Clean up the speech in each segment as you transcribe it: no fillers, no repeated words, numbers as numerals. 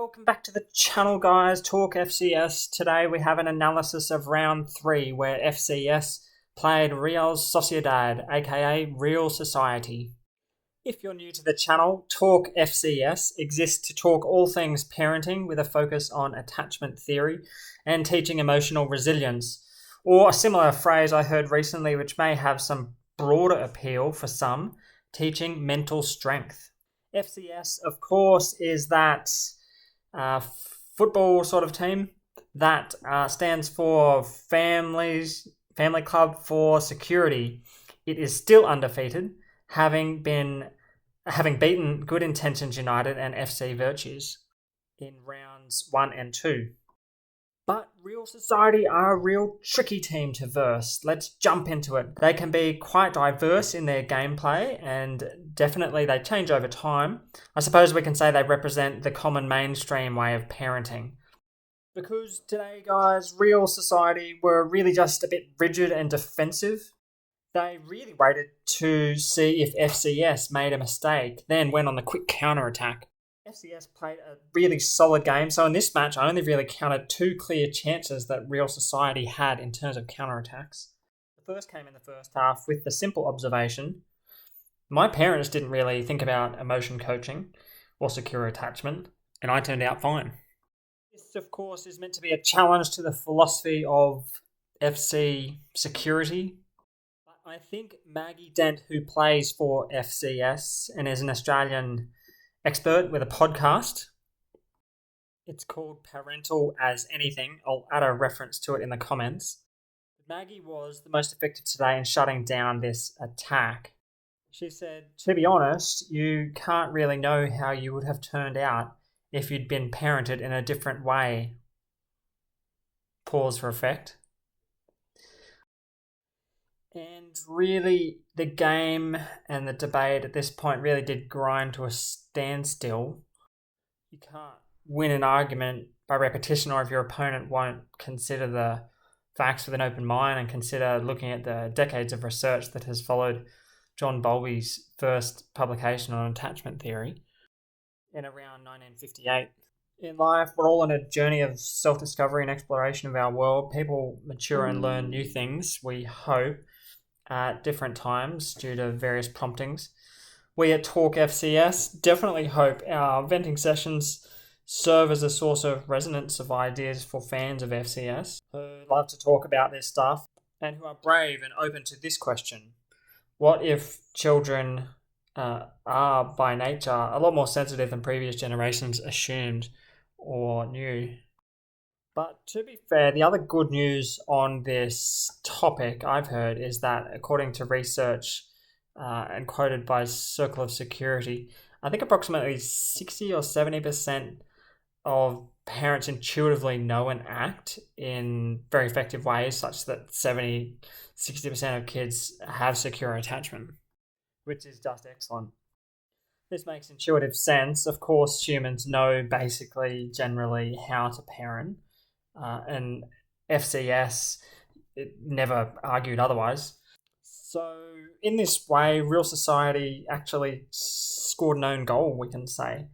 welcome back to the channel, guys. Talk FCS. Today we have an analysis of round 3 where FCS played Real Sociedad, aka Real Society. If you're new to the channel, Talk FCS exists to talk all things parenting with a focus on attachment theory and teaching emotional resilience, or a similar phrase I heard recently which may have some broader appeal for some, teaching mental strength. FCS, of course, is that football sort of team that stands for Family Club for Security. It is still undefeated, having beaten Good Intentions United and FC Virtues in rounds 1 and 2. But Real Society are a real tricky team to verse. Let's jump into it. They can be quite diverse in their gameplay, and definitely they change over time. I suppose we can say they represent the common mainstream way of parenting. Because today, guys, Real Society were really just a bit rigid and defensive. They really waited to see if FCS made a mistake, then went on the quick counter-attack. FCS played a really solid game, so in this match I only really counted 2 clear chances that Real Society had in terms of counterattacks. The first came in the first half with the simple observation: my parents didn't really think about emotion coaching or secure attachment, and I turned out fine. This, of course, is meant to be a challenge to the philosophy of FC security. I think Maggie Dent, who plays for FCS and is an Australian expert with a podcast, it's called Parental As Anything. I'll add a reference to it in the comments. Maggie was the most effective today in shutting down this attack. She said, to be honest, you can't really know how you would have turned out if you'd been parented in a different way. Pause for effect. And really, the game and the debate at this point really did grind to a standstill. You can't win an argument by repetition, or if your opponent won't consider the facts with an open mind and consider looking at the decades of research that has followed John Bowlby's first publication on attachment theory in around 1958. In life, we're all on a journey of self-discovery and exploration of our world. People mature and learn new things, we hope, at different times due to various promptings. We at Talk FCS definitely hope our venting sessions serve as a source of resonance of ideas for fans of FCS who love to talk about this stuff and who are brave and open to this question: what if children are by nature a lot more sensitive than previous generations assumed or knew? But to be fair, the other good news on this topic I've heard is that, according to research and quoted by Circle of Security, I think approximately 60 or 70% of parents intuitively know and act in very effective ways, such that 60% of kids have secure attachment, which is just excellent. This makes intuitive sense. Of course, humans know basically, generally, how to parent. And FCS, it never argued otherwise. So in this way, Real Society actually scored an own goal, we can say.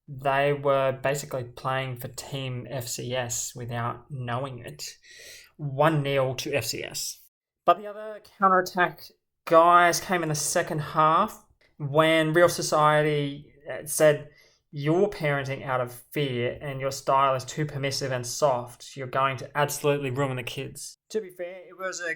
They were basically playing for Team FCS without knowing it. 1-0 to FCS. But the other counterattack, guys, came in the second half when Real Society said, you're parenting out of fear and your style is too permissive and soft. You're going to absolutely ruin the kids. To be fair, it was a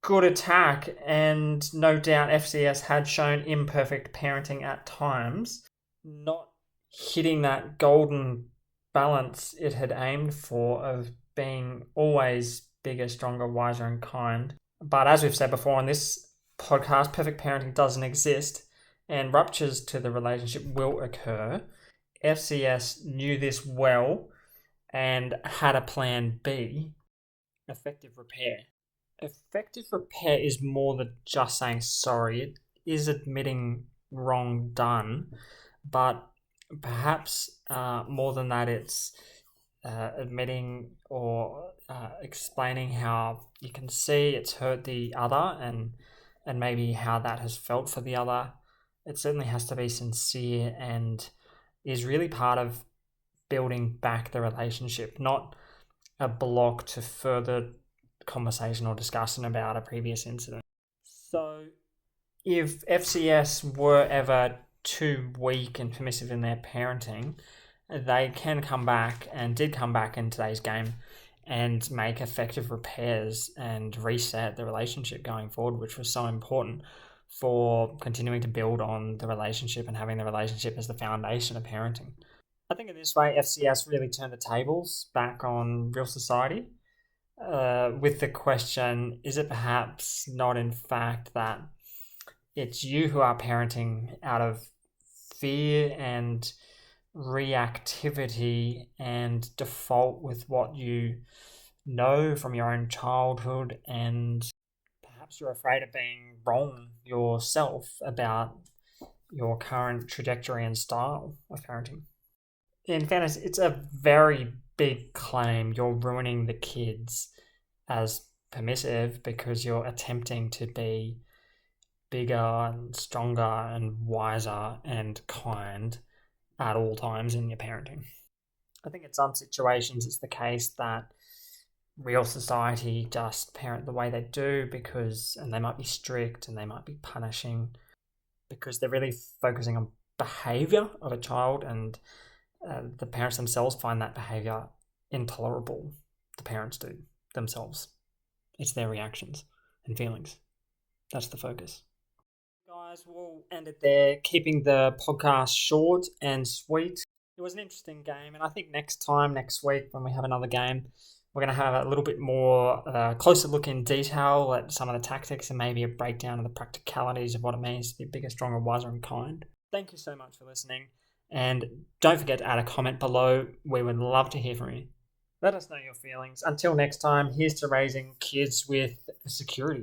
good attack, and no doubt FCS had shown imperfect parenting at times, not hitting that golden balance it had aimed for of being always bigger, stronger, wiser and kind. But as we've said before on this podcast, perfect parenting doesn't exist, and ruptures to the relationship will occur. FCS knew this well and had a plan B: effective repair. Effective repair is more than just saying sorry. It is admitting wrong done, but perhaps more than that, it's admitting or explaining how you can see it's hurt the other and maybe how that has felt for the other. It certainly has to be sincere and is really part of building back the relationship, not a block to further conversation or discussion about a previous incident. So if FCS were ever too weak and permissive in their parenting, they can come back, and did come back in today's game, and make effective repairs and reset the relationship going forward, which was so important for continuing to build on the relationship and having the relationship as the foundation of parenting. I think in this way, FCS really turned the tables back on real society with the question, is it perhaps not in fact that it's you who are parenting out of fear and reactivity and default with what you know from your own childhood, and perhaps you're afraid of being wrong yourself about your current trajectory and style of parenting. In fairness, it's a very big claim. You're ruining the kids as permissive because you're attempting to be bigger and stronger and wiser and kind at all times in your parenting. I think in some situations it's the case that real society just parent the way they do and they might be strict and they might be punishing because they're really focusing on behaviour of a child, and the parents themselves find that behaviour intolerable. The parents do themselves. It's their reactions and feelings. That's the focus. Guys, we'll end it there, keeping the podcast short and sweet. It was an interesting game, and I think next week, when we have another game, we're going to have a little bit more closer look in detail at some of the tactics and maybe a breakdown of the practicalities of what it means to be bigger, stronger, wiser, and kind. Thank you so much for listening, and don't forget to add a comment below. We would love to hear from you. Let us know your feelings. Until next time, here's to raising kids with security.